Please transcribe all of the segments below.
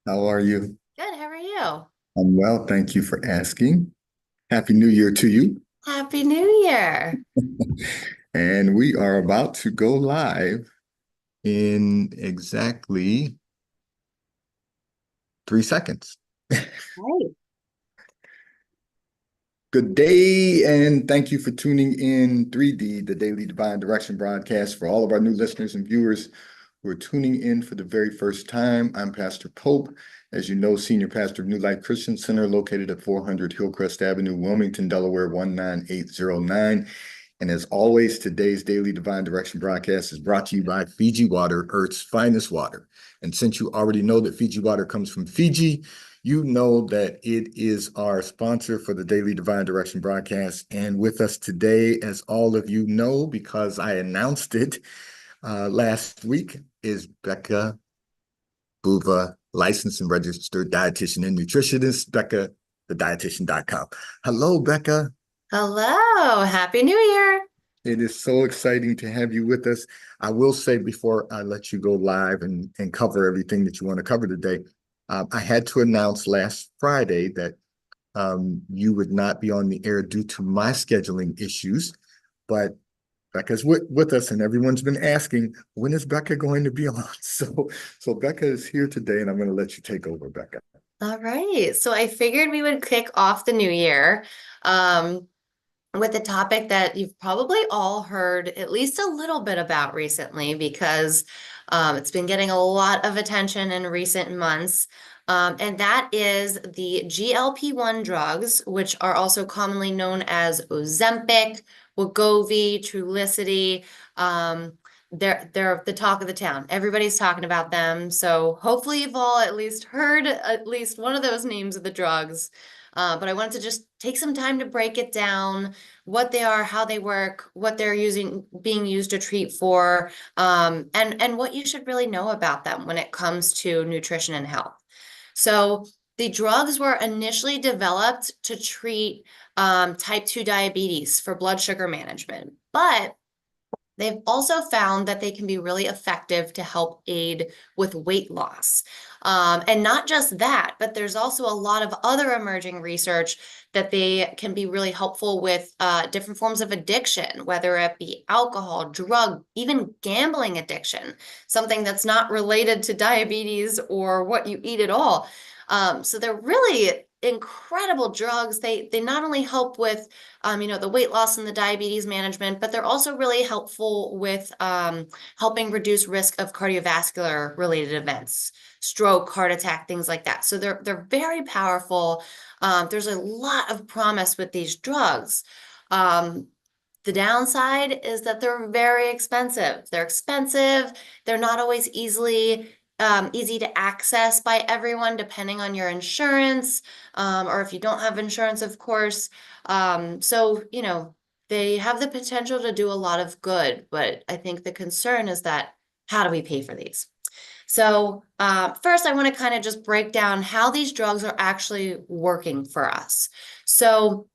How are you? Good, how are you? I'm well, thank you for asking. Happy New Year to you. Happy New Year. And we are about to go live in exactly 3 seconds. Right. Good day, and thank you for tuning in 3D, the Daily Divine Direction broadcast. For all of our new listeners and viewers who are tuning in for the very first time, I'm Pastor Pope, as you know, Senior Pastor of New Life Christian Center, located at 400 Hillcrest Avenue, Wilmington, Delaware, 19809. And as always, today's Daily Divine Direction broadcast is brought to you by Fiji Water, Earth's finest water. And since you already know that Fiji Water comes from Fiji, you know that it is our sponsor for the Daily Divine Direction broadcast. And with us today, as all of you know, because I announced it last week, is Becca Buva, licensed and registered dietitian and nutritionist, Becca, thedietitian.com. Hello, Becca. Hello, Happy New Year. It is so exciting to have you with us. I will say before I let you go live and cover everything that you want to cover today, I had to announce last Friday that you would not be on the air due to my scheduling issues, but Becca's with us, and everyone's been asking, when is Becca going to be on? So Becca is here today, and I'm going to let you take over, Becca. All right. So I figured we would kick off the new year um, with a topic that you've probably all heard at least a little bit about recently because it's been getting a lot of attention in recent months. And that is the GLP-1 drugs, which are also commonly known as Ozempic, Wegovy, Trulicity. Um, they're the talk of the town. Everybody's talking about them. So hopefully you've all at least heard at least one of those names of the drugs. But I wanted to just take some time to break it down, what they are, how they work, what they're being used to treat for, and what you should really know about them when it comes to nutrition and health. So the drugs were initially developed to treat type 2 diabetes for blood sugar management, but they've also found that they can be really effective to help aid with weight loss. And not just that, but there's also a lot of other emerging research that they can be really helpful with different forms of addiction, whether it be alcohol, drug, even gambling addiction, something that's not related to diabetes or what you eat at all. So they're really incredible drugs. They not only help with the weight loss and the diabetes management, but they're also really helpful with helping reduce risk of cardiovascular related events, stroke, heart attack, things like that. So they're very powerful. There's a lot of promise with these drugs. Um, the downside is that they're very expensive. They're expensive. They're not always easy to access by everyone, depending on your insurance, or if you don't have insurance, of course. So they have the potential to do a lot of good, but I think the concern is that how do we pay for these? So, first, I want to kind of just break down how these drugs are actually working for us. So,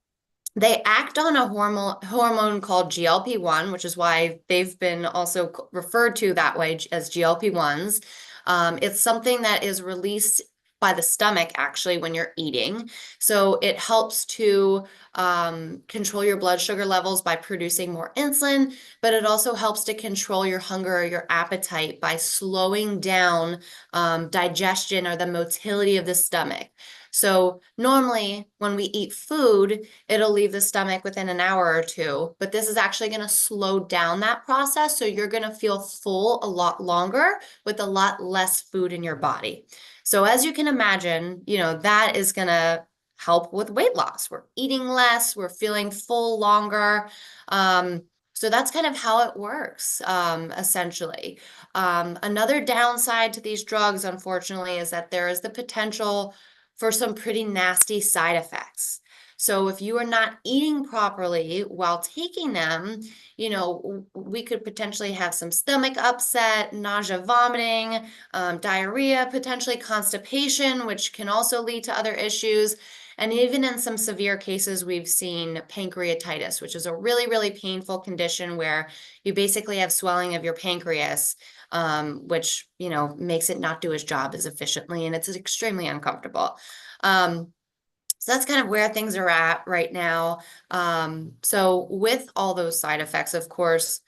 they act on a hormone called GLP-1, which is why they've been also referred to that way as GLP-1s. It's something that is released by the stomach actually when you're eating. So it helps to control your blood sugar levels by producing more insulin, but it also helps to control your hunger or your appetite by slowing down digestion or the motility of the stomach. So normally when we eat food, it'll leave the stomach within an hour or two, but this is actually going to slow down that process. So you're going to feel full a lot longer with a lot less food in your body. So as you can imagine, that is going to help with weight loss. We're eating less, we're feeling full longer. So that's kind of how it works, essentially. Another downside to these drugs, unfortunately, is that there is the potential for some pretty nasty side effects. So if you are not eating properly while taking them, we could potentially have some stomach upset, nausea, vomiting, diarrhea, potentially constipation, which can also lead to other issues. And even in some severe cases, we've seen pancreatitis, which is a really, really painful condition where you basically have swelling of your pancreas, which, makes it not do its job as efficiently, and it's extremely uncomfortable. So that's kind of where things are at right now. So with all those side effects, of course,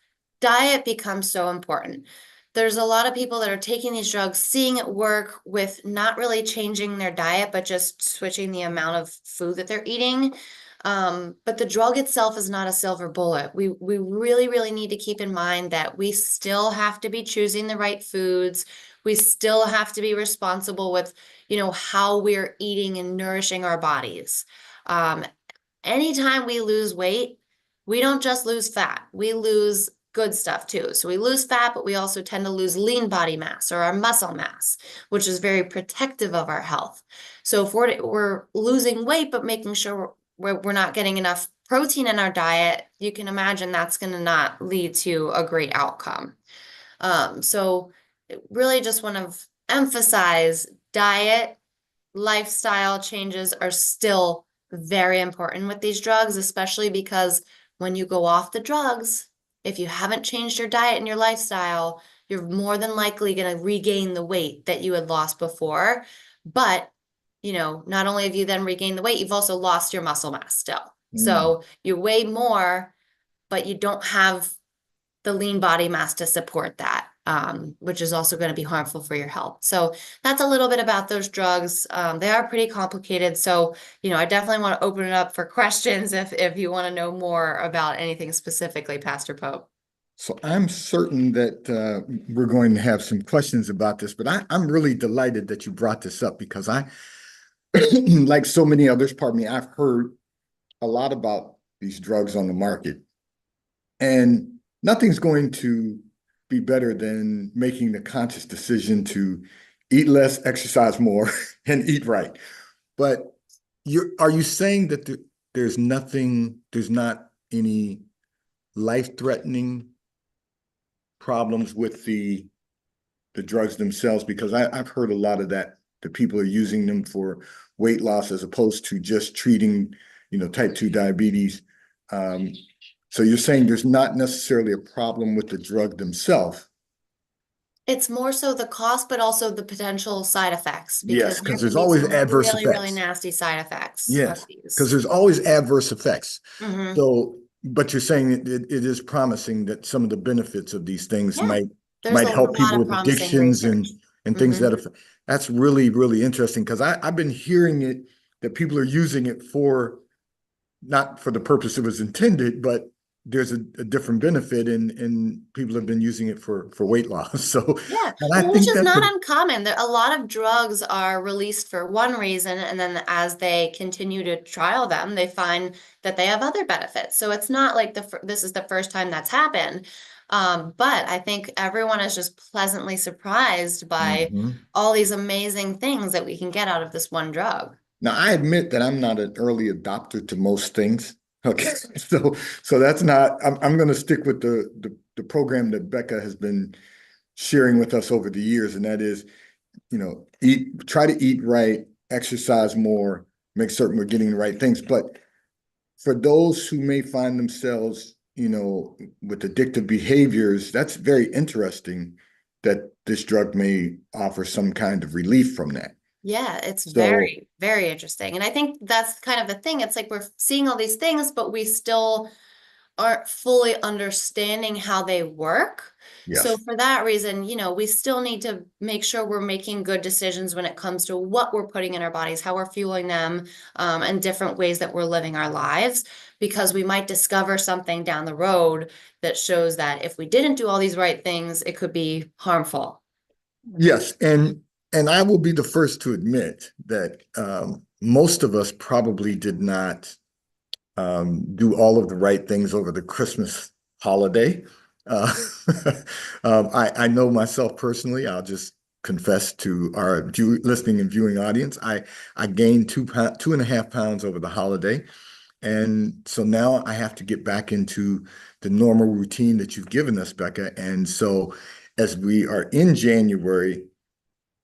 diet becomes so important. There's a lot of people that are taking these drugs, seeing it work with not really changing their diet, but just switching the amount of food that they're eating. But the drug itself is not a silver bullet. We really, really need to keep in mind that we still have to be choosing the right foods. We still have to be responsible with, how we're eating and nourishing our bodies. Um, Anytime we lose weight, we don't just lose fat, we lose good stuff too. So we lose fat, but we also tend to lose lean body mass or our muscle mass, which is very protective of our health. So if we're losing weight, but making sure we're not getting enough protein in our diet, you can imagine that's going to not lead to a great outcome. So really just want to emphasize diet, lifestyle changes are still very important with these drugs, especially because when you go off the drugs, if you haven't changed your diet and your lifestyle, you're more than likely going to regain the weight that you had lost before. But, not only have you then regained the weight, you've also lost your muscle mass still. So you weigh more, but you don't have the lean body mass to support that, which is also going to be harmful for your health. So that's a little bit about those drugs. They are pretty complicated. So, I definitely want to open it up for questions if you want to know more about anything specifically, Pastor Pope. So I'm certain that we're going to have some questions about this, but I'm really delighted that you brought this up because like so many others, pardon me, I've heard a lot about these drugs on the market, and nothing's going to be better than making the conscious decision to eat less, exercise more, and eat right. But are you saying that there's not any life-threatening problems with the drugs themselves? Because I've heard a lot of that people are using them for weight loss as opposed to just treating, type 2 diabetes. So you're saying there's not necessarily a problem with the drug themselves. It's more so the cost, but also the potential side effects, Yes, because there because can there's be always some adverse really, really effects. nasty side effects of Yes, because these. there's always adverse effects. Mhm. So, but you're saying it is promising that some of the benefits of these things Yeah, might there's a help lot people of with promising addictions research. and things Mhm. that's really, really interesting because I've been hearing it that people are using it for not for the purpose it was intended, but there's a different benefit and people have been using it for weight loss. So, Yeah, and I well, which think is that's not uncommon. There, a lot of drugs are released for one reason, and then as they continue to trial them, they find that they have other benefits. So it's not like this is the first time that's happened. But I think everyone is just pleasantly surprised by Mhm. all these amazing things that we can get out of this one drug. Now, I admit that I'm not an early adopter to most things. Okay, so that's not. I'm going to stick with the program that Becca has been sharing with us over the years, and that is, try to eat right, exercise more, make certain we're getting the right things. But for those who may find themselves, with addictive behaviors, that's very interesting that this drug may offer some kind of relief from that. Yeah, it's So, very, very interesting. And I think that's kind of the thing. It's like we're seeing all these things, but we still aren't fully understanding how they work. So yes. for that reason, we still need to make sure we're making good decisions when it comes to what we're putting in our bodies, how we're fueling them, and different ways that we're living our lives, because we might discover something down the road that shows that if we didn't do all these right things, it could be harmful. Yes, and I will be the first to admit that most of us probably did not do all of the right things over the Christmas holiday. Uh, I know myself personally. I'll just confess to our listening and viewing audience. I gained 2.5 pounds over the holiday, and so now I have to get back into the normal routine that you've given us, Becca. And so, as we are in January,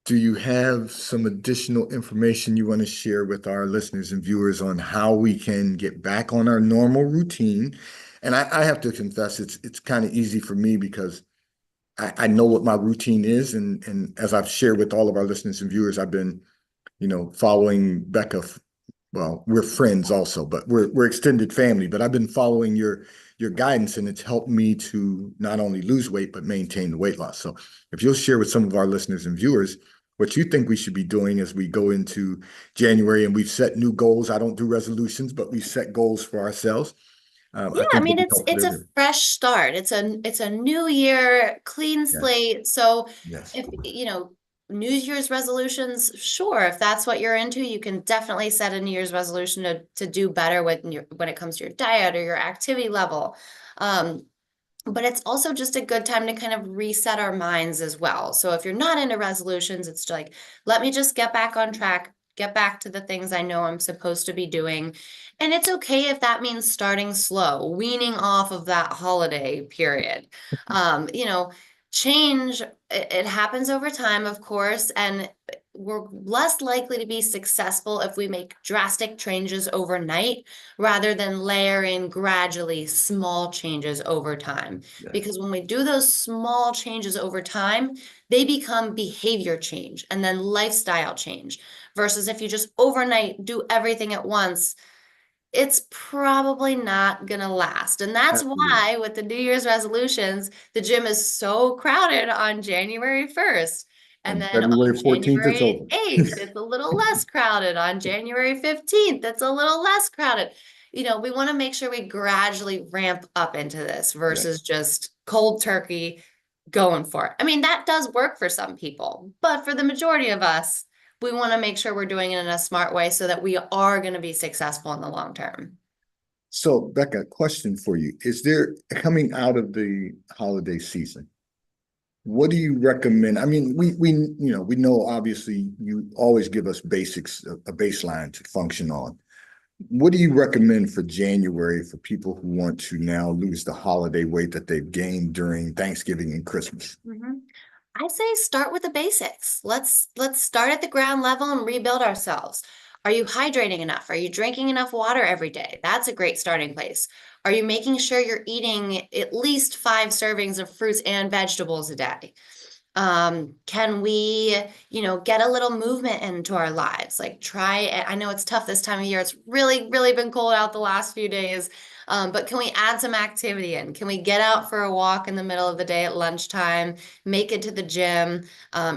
do you have some additional information you want to share with our listeners and viewers on how we can get back on our normal routine? And I have to confess, it's kind of easy for me because I know what my routine is, and as I've shared with all of our listeners and viewers, I've been, following Becca. Well, we're friends also, but we're extended family. But I've been following your guidance, and it's helped me to not only lose weight but maintain the weight loss. So, if you'll share with some of our listeners and viewers what you think we should be doing as we go into January, and we've set new goals. I don't do resolutions, but we set goals for ourselves. Yeah, I I think it'll mean be helpful it's to a everyone. fresh start. It's a new year, clean Yes, slate. So yes, if New Year's resolutions, sure, if that's what you're into, you can definitely set a New Year's resolution to do better when it comes to your diet or your activity level. Um, but it's also just a good time to kind of reset our minds as well. So if you're not into resolutions, it's like, let me just get back on track, get back to the things I know I'm supposed to be doing. And it's okay if that means starting slow, weaning off of that holiday period. Change, it happens over time, of course, and we're less likely to be successful if we make drastic changes overnight rather than layer in gradually small changes over time. yes. Because when we do those small changes over time, they become behavior change and then lifestyle change. Versus if you just overnight do everything at once, it's probably not gonna last. And that's Absolutely. why with the New Year's resolutions, the gym is so crowded on January 1st. And And then on February 14th, it's January over. 8th, it's a little less crowded. On January 15th, it's a little less crowded. We want to make sure we gradually ramp up into this versus Yes. just cold turkey going for it. I mean, that does work for some people, but for the majority of us, we want to make sure we're doing it in a smart way so that we are going to be successful in the long term. So, Becca, question for you. Is there, coming out of the holiday season, what do you recommend? I mean, we know obviously you always give us basics, a baseline to function on. What do you recommend for January for people who want to now lose the holiday weight that they've gained during Thanksgiving and Christmas? Mhm. I say start with the basics. Let's start at the ground level and rebuild ourselves. Are you hydrating enough? Are you drinking enough water every day? That's a great starting place. Are you making sure you're eating at least 5 servings of fruits and vegetables a day? Can we, get a little movement into our lives? Like I know it's tough this time of year. It's really, really been cold out the last few days. But can we add some activity in? Can we get out for a walk in the middle of the day at lunchtime, make it to the gym,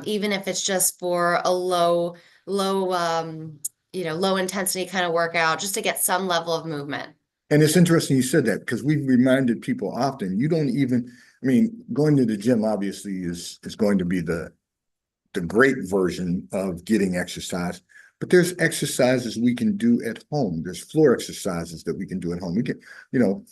even if it's just for a low, low intensity kind of workout, just to get some level of movement. And it's interesting you said that because we've reminded people often, you don't even, I mean, going to the gym obviously is going to be the great version of getting exercise. But there's exercises we can do at home. There's floor exercises that we can do at home. We can, you know,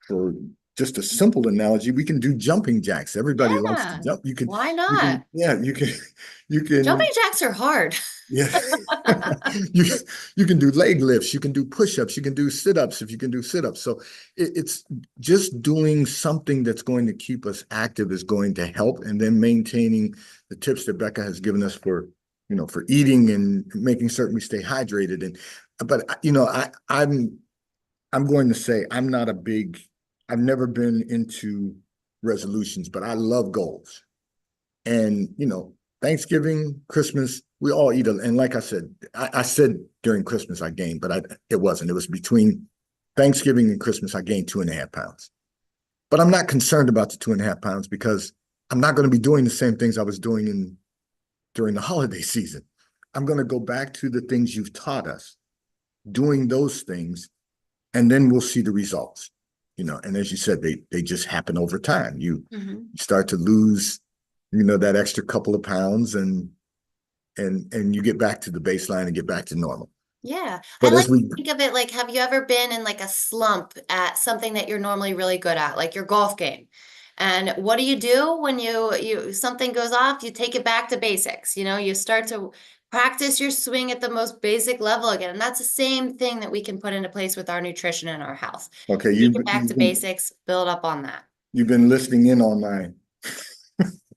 for just a simple analogy, we can do jumping jacks. Everybody loves to Yeah, jump. why not? You can, Jumping jacks are hard. yeah. You you can do leg lifts, you can do push-ups, you can do sit-ups if you can do sit-ups. So it's just doing something that's going to keep us active is going to help, and then maintaining the tips that Becca has given us for, for eating and making certain we stay hydrated. And but I'm going to say I've never been into resolutions, but I love goals. And, Thanksgiving, Christmas, we all eat. And like I said, I said during Christmas I gained, but it wasn't. It was between Thanksgiving and Christmas, I gained 2.5 pounds. But I'm not concerned about the 2.5 pounds because I'm not going to be doing the same things I was doing during the holiday season. I'm going to go back to the things you've taught us, doing those things, and then we'll see the results. And as you said, they just happen over time. You Mhm. start to lose that extra couple of pounds, and you get back to the baseline and get back to normal. Yeah. I But like as to we think of it like, have you ever been in like a slump at something that you're normally really good at, like your golf game? And what do when you something goes off? You take it back to basics. You start to practice your swing at the most basic level again. And that's the same thing that we can put into place with our nutrition and our health. okay, Take it back to basics, build up on that. you've been listening in on my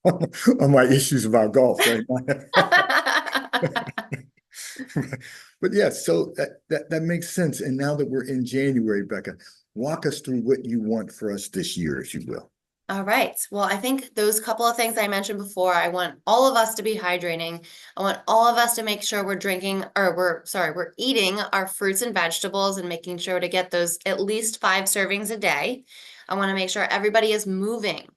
on my issues about golf, right? But yeah, so that makes sense. And now that we're in January, Becca, walk us through what you want for us this year, if you will. All right. Well, I think those couple of things I mentioned before, I want all of us to be hydrating. I want all of us to make sure we're drinking, or we're eating our fruits and vegetables and making sure to get those at least 5 servings a day. I want to make sure everybody is moving,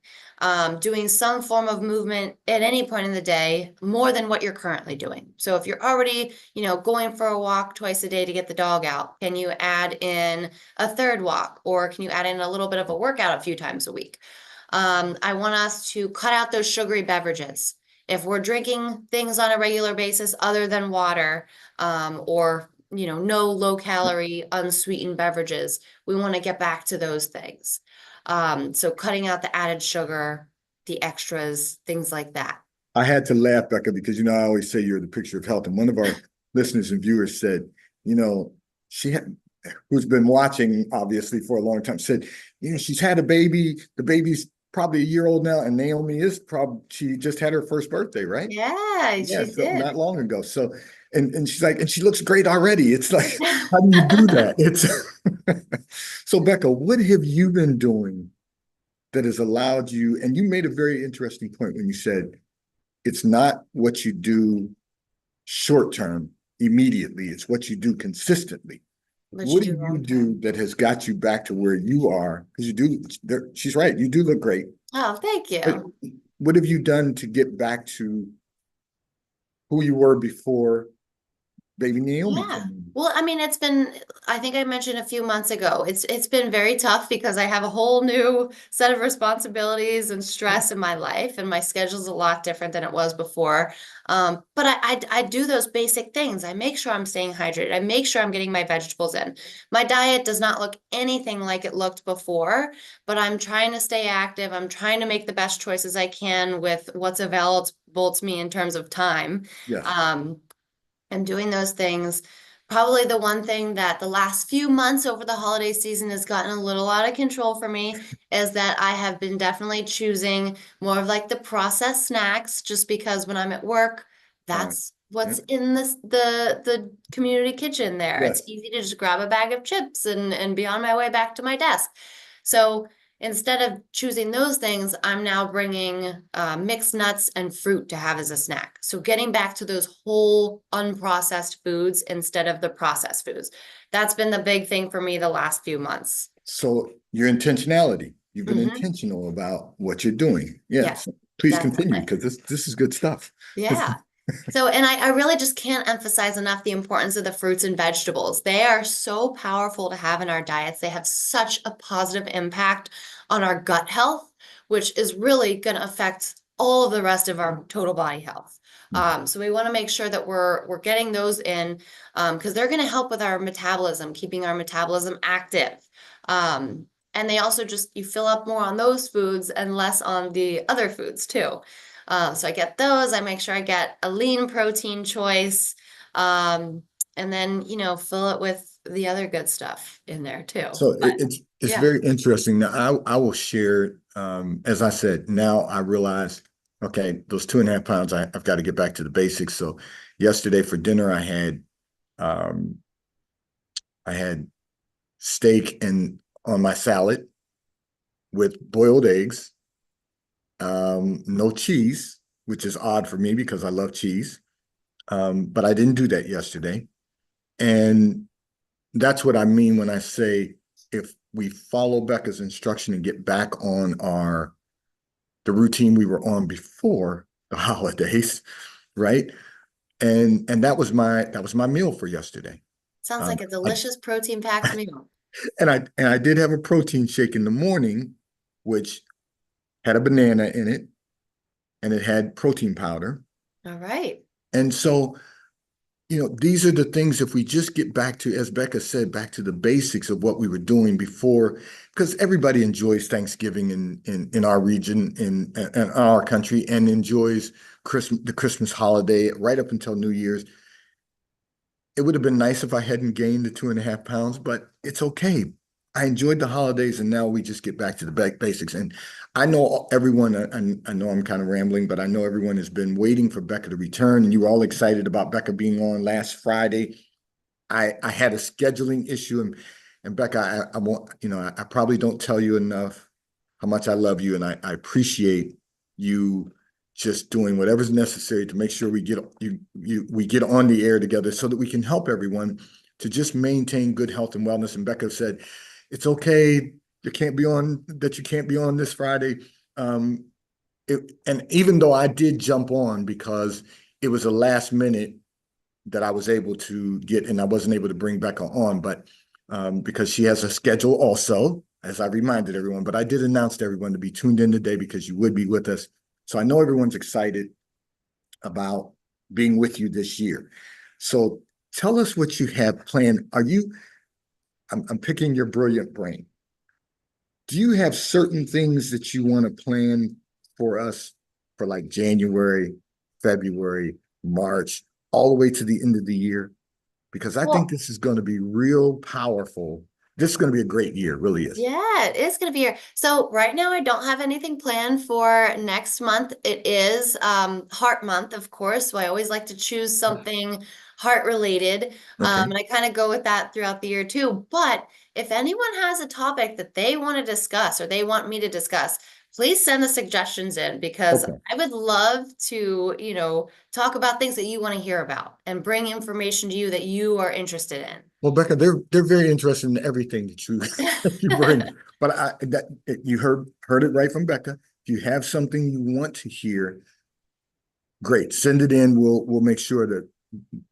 doing some form of movement at any point in the day, more than what you're currently doing. So if you're already, going for a walk twice a day to get the dog out, can you add in a third walk, or can you add in a little bit of a workout a few times a week? I want us to cut out those sugary beverages. If we're drinking things on a regular basis other than water, or no low calorie, unsweetened beverages, we want to get back to those things. So cutting out the added sugar, the extras, things like that. I had to laugh, Becca, because I always say you're the picture of health. And one of our listeners and viewers said, you know, she had, who's been watching obviously for a long time, said, she's had a baby. The baby's probably a year old now, and Naomi is probably she just had her first birthday, right? Yeah, Yeah, she so did. not long ago. So, and she's like, and she looks great already. It's like, how do you do that? It's so, Becca, what have you been doing that has allowed you? And you made a very interesting point when you said it's not what you do short term immediately, it's what you do consistently. What you What do do you long do term. that has got you back to where you are? Because you do, she's right, you do look great. Oh, thank But you. what have you done to get back to who you were before baby Naomi came Yeah. in? Well, I mean, I think I mentioned a few months ago, it's been very tough because I have a whole new set of responsibilities and stress in my life, and my schedule's a lot different than it was before. But I do those basic things. I make sure I'm staying hydrated. I make sure I'm getting my vegetables in. My diet does not look anything like it looked before, but I'm trying to stay active. I'm trying to make the best choices I can with what's available to me in terms of time. Yes. Um, and doing those things. Probably the one thing that the last few months over the holiday season has gotten a little out of control for me is that I have been definitely choosing more of like the processed snacks, just because when I'm at work, Fine. that's Yeah. what's in the community kitchen there. It's Yes. easy to just grab a bag of chips and be on my way back to my desk. So instead of choosing those things, I'm now bringing mixed nuts and fruit to have as a snack. So getting back to those whole unprocessed foods instead of the processed foods. That's been the big thing for me the last few months. So your intentionality, you've been Hmm. intentional about what you're doing. Yeah, Yes. Please continue definitely. because this is good stuff. Yeah. So, and I really just can't emphasize enough the importance of the fruits and vegetables. They are so powerful to have in our diets. They have such a positive impact on our gut health, which is really going to affect all of the rest of our total body health. So we want to make sure that we're getting those in, because they're going to help with our metabolism, keeping our metabolism active. And they also just, you fill up more on those foods and less on the other foods too. So I get those. I make sure I get a lean protein choice. Um, and then, fill it with the other good stuff in there too. So But it's yeah. very interesting. Now I will share, as I said, now I realize, okay, those 2.5 pounds, I've got to get back to the basics. So yesterday for dinner, um, I had steak and on my salad with boiled eggs, no cheese, which is odd for me because I love cheese. But I didn't do that yesterday. And that's what I mean when I say if we follow Becca's instruction and get back on the routine we were on before the holidays, right? And that was my meal for yesterday. Sounds Um, like a I, delicious protein packed meal. and I did have a protein shake in the morning, which had a banana in it, and it had protein powder. All right. And so these are the things, if we just get back to, as Becca said, back to the basics of what we were doing before, because everybody enjoys Thanksgiving in our region, in our country, and enjoys the Christmas holiday right up until New Year's. It would have been nice if I hadn't gained the 2.5 pounds, but it's okay. I enjoyed the holidays, and now we just get back to the basics. And I know everyone, I know I'm kind of rambling, but I know everyone has been waiting for Becca to return, and you were all excited about Becca being on last Friday. I had a scheduling issue, and Becca, I want, I probably don't tell you enough how much I love you, and I appreciate you just doing whatever's necessary to make sure we get on the air together so that we can help everyone to just maintain good health and wellness. And Becca said, it's okay, you can't be on this Friday. Um, and even though I did jump on because it was a last minute that I was able to get, and I wasn't able to bring Becca on, but because she has a schedule also, as I reminded everyone, but I did announce to everyone to be tuned in today because you would be with us. So I know everyone's excited about being with you this year. So tell us what you have planned. I'm picking your brilliant brain. Do you have certain things that you want to plan for us for like January, February, March, all the way to the end of the year? Because I think Well, this is going to be real powerful. This is going to be a great year, really is. yeah, it is going to be here. So right now I don't have anything planned for next month. It is Heart Month, of course. So I always like to choose something heart related. Okay. And I kind of go with that throughout the year too. But if anyone has a topic that they want to discuss or they want me to discuss, please send the suggestions in because Okay. I would love to, talk about things that you want to hear about and bring information to you that you are interested in. Well, Becca, they're very interested in everything that you you bring. But you heard it right from Becca. If you have something you want to hear, great. Send it in. We'll make sure that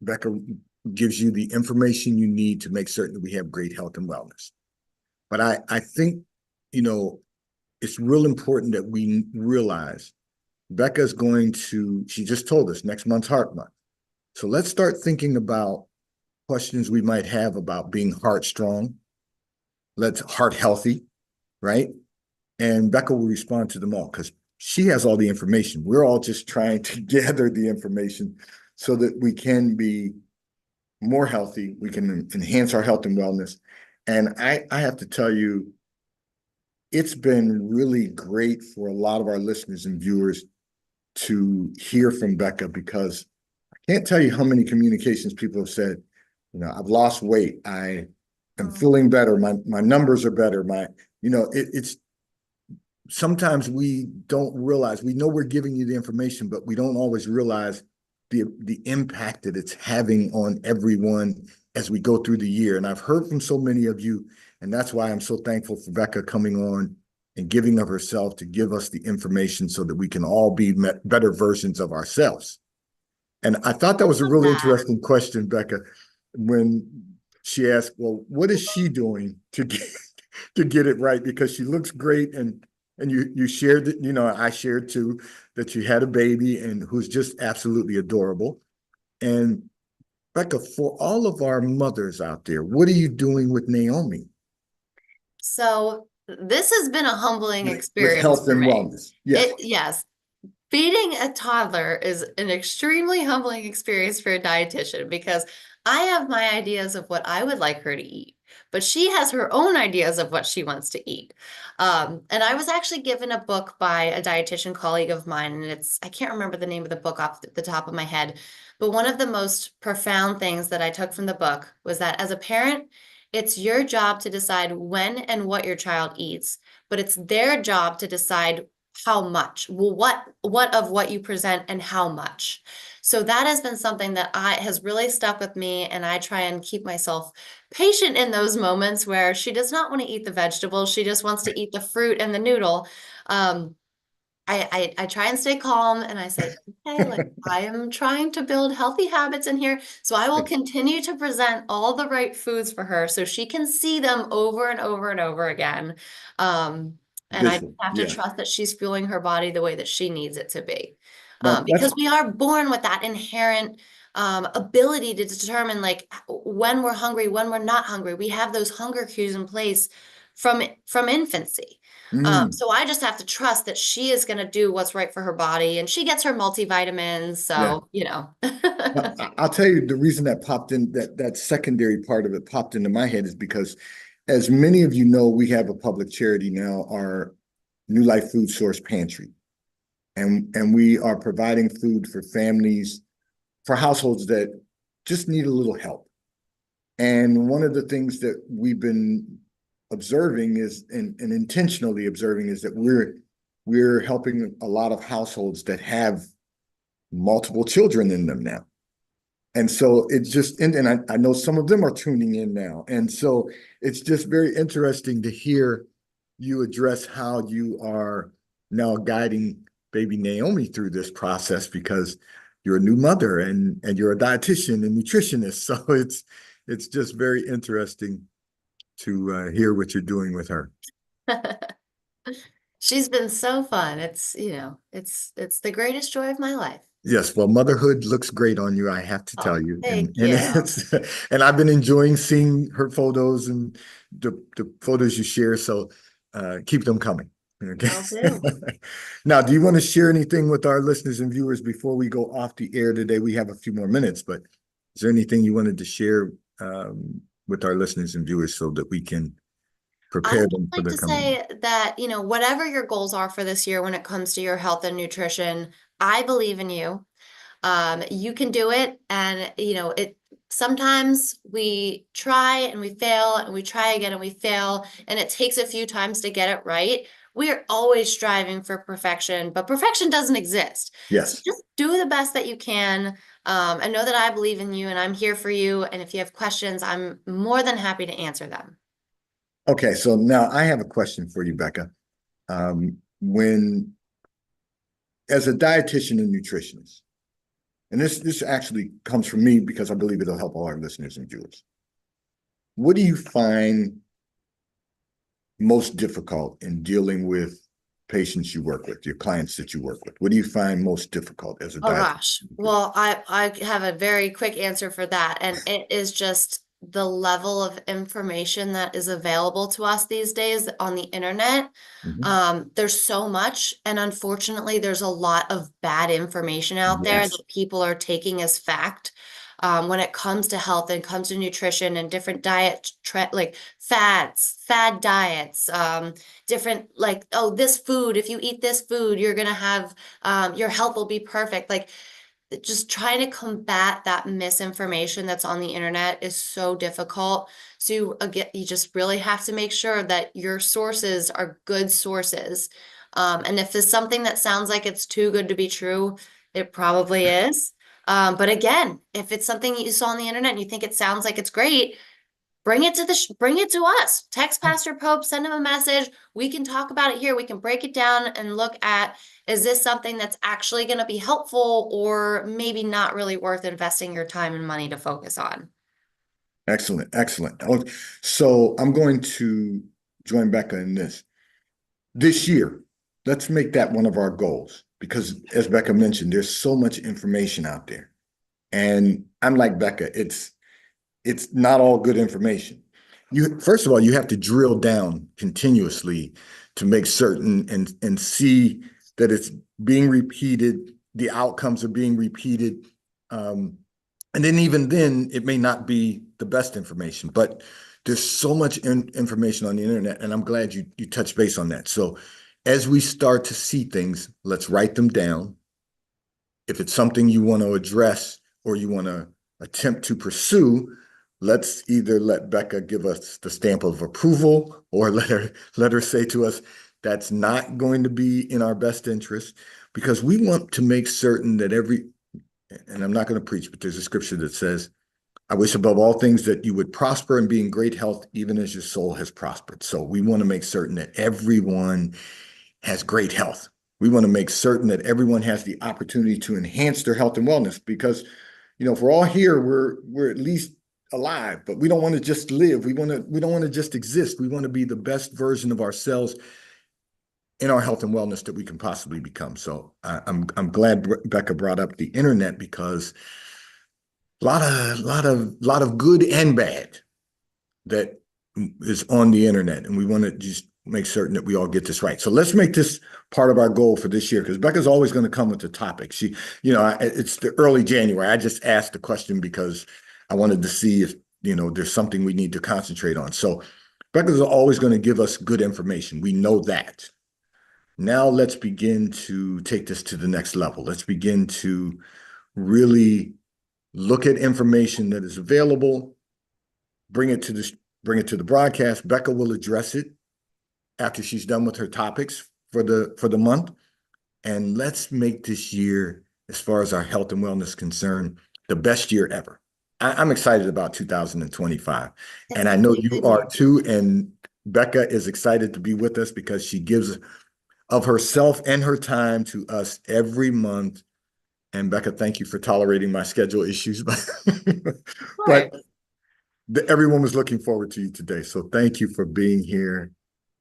Becca gives you the information you need to make certain that we have great health and wellness. But I think, you know, it's real important that we realize Becca's she just told us next month's Heart Month. So let's start thinking about questions we might have about being heart strong, let's heart healthy, right? And Becca will respond to them all because she has all the information. We're all just trying to gather the information so that we can be more healthy, we can enhance our health and wellness. And I have to tell you, it's been really great for a lot of our listeners and viewers to hear from Becca because I can't tell you how many communications people have said, I've lost weight. I am Oh, feeling better. My numbers are better. It's sometimes we don't realize, we know we're giving you the information, but we don't always realize the impact that it's having on everyone as we go through the year. And I've heard from so many of you, and that's why I'm so thankful for Becca coming on and giving of herself to give us the information so that we can all be better versions of ourselves. And I thought that was a love really that. interesting question, Becca, when she asked, well, what is she doing to get it right? Because she looks great and you shared that, I shared too, that you had a baby and who's just absolutely adorable. And Becca, for all of our mothers out there, what are you doing with Naomi? So this has been a humbling With experience health for and me. wellness. Yes. Yes, feeding a toddler is an extremely humbling experience for a dietitian because I have my ideas of what I would like her to eat, but she has her own ideas of what she wants to eat. And I was actually given a book by a dietitian colleague of mine, and I can't remember the name of the book off the top of my head, but one of the most profound things that I took from the book was that as a parent, it's your job to decide when and what your child eats, but it's their job to decide how much. Well, what of what you present and how much. So that has been something that I has really stuck with me, and I try and keep myself patient in those moments where she does not want to eat the vegetables, she just wants to eat the fruit and the noodle. Um, I try and stay calm and I say, okay, like I am trying to build healthy habits in here. So I will continue to present all the right foods for her so she can see them over and over and over again. Um, and I just Vision. have to Yeah. trust that she's fueling her body the way that she needs it to be. Now Because we are born with that inherent ability to determine like when we're hungry, when we're not hungry. We have those hunger cues in place from infancy. mm, So I just have to trust that she is going to do what's right for her body and she gets her multivitamins. yeah. So. I'll tell you the reason that popped in that secondary part of it popped into my head is because as many of you know, we have a public charity now, our New Life Food Source Pantry. And we are providing food for families, for households that just need a little help. And one of the things that we've been observing is, and intentionally observing, is that we're helping a lot of households that have multiple children in them now. And so it's just, and I know some of them are tuning in now. And so it's just very interesting to hear you address how you are now guiding baby Naomi through this process, because you're a new mother and you're a dietitian and nutritionist. So it's just very interesting to hear what you're doing with her. She's been so fun. It's, it's the greatest joy of my life. Yes, well, motherhood looks great on you, I have to tell Oh, you. thank And you. it's and I've been enjoying seeing her photos and the photos you share. So keep them coming. Okay. Will do. Now, do you want to share anything with our listeners and viewers before we go off the air today? We have a few more minutes, but is there anything you wanted to share with our listeners and viewers so that we can I prepare would them for like the to coming? say that, whatever your goals are for this year when it comes to your health and nutrition, I believe in you. You can do it. And, sometimes we try and we fail and we try again and we fail, and it takes a few times to get it right. We are always striving for perfection, but perfection doesn't exist. So Yes. just do the best that you can. I know that I believe in you and I'm here for you. And if you have questions, I'm more than happy to answer them. Okay, so now I have a question for you, Becca. When, as a dietitian and nutritionist, and this actually comes from me because I believe it'll help all our listeners and viewers. What do you find most difficult in dealing with patients you work with, your clients that you work with? What do you find most difficult as a Oh dietitian? gosh. Well, I have a very quick answer for that. And it is just the level of information that is available to us these days on the internet. There's so much, and unfortunately, there's a lot of bad information out there Yes. that people are taking as fact. When it comes to health and comes to nutrition and different like fad diets, different like, oh, this food, if you eat this food, you're gonna have your health will be perfect. Like just trying to combat that misinformation that's on the internet is so difficult. So again, you just really have to make sure that your sources are good sources. And if there's something that sounds like it's too good to be true, it probably is. But again, if it's something you saw on the internet and you think it sounds like it's great, bring it to bring it to us. Text Pastor Pope, send him a message. We can talk about it here. We can break it down and look at, is this something that's actually going to be helpful or maybe not really worth investing your time and money to focus on? Excellent, excellent. So I'm going to join Becca in this. This year, let's make that one of our goals, because as Becca mentioned, there's so much information out there. And I'm like Becca, it's not all good information. You, first of all, you have to drill down continuously to make certain and see that it's being repeated, the outcomes are being repeated. And then even then, it may not be the best information, but there's so much information on the internet, and I'm glad you touched base on that. So as we start to see things, let's write them down. If it's something you want to address or you want to attempt to pursue, let's either let Becca give us the stamp of approval or let her say to us, that's not going to be in our best interest, because we want to make certain that and I'm not going to preach, but there's a scripture that says, I wish above all things that you would prosper and be in great health, even as your soul has prospered. So we want to make certain that everyone has great health. We want to make certain that everyone has the opportunity to enhance their health and wellness, because, if we're all here, we're at least alive, but we don't want to just live. We don't want to just exist. We want to be the best version of ourselves in our health and wellness that we can possibly become. So I'm glad Becca brought up the internet, because a lot of good and bad that is on the internet, and we want to just make certain that we all get this right. So let's make this part of our goal for this year, because Becca's always going to come with the topic. She, it's the early January. I just asked the question because I wanted to see if, there's something we need to concentrate on. So Becca's always going to give us good information. We know that. Now let's begin to take this to the next level. Let's begin to really look at information that is available, bring it to the broadcast. Becca will address it after she's done with her topics for the month. And let's make this year, as far as our health and wellness is concerned, the best year ever. I'm excited about 2025. And I know you are too. And Becca is excited to be with us because she gives of herself and her time to us every month. And Becca, thank you for tolerating my schedule issues. But everyone was looking forward to you today. So thank you for being here.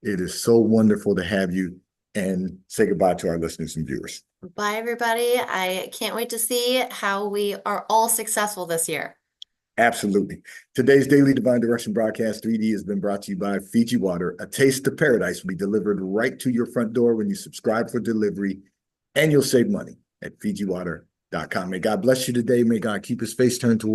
It is so wonderful to have you, and say goodbye to our listeners and viewers. Bye, everybody. I can't wait to see how we are all successful this year. Absolutely. Today's Daily Divine Direction broadcast 3D has been brought to you by Fiji Water. A taste of paradise will be delivered right to your front door when you subscribe for delivery, and you'll save money at FijiWater.com. May God bless you today. May God keep his face turned toward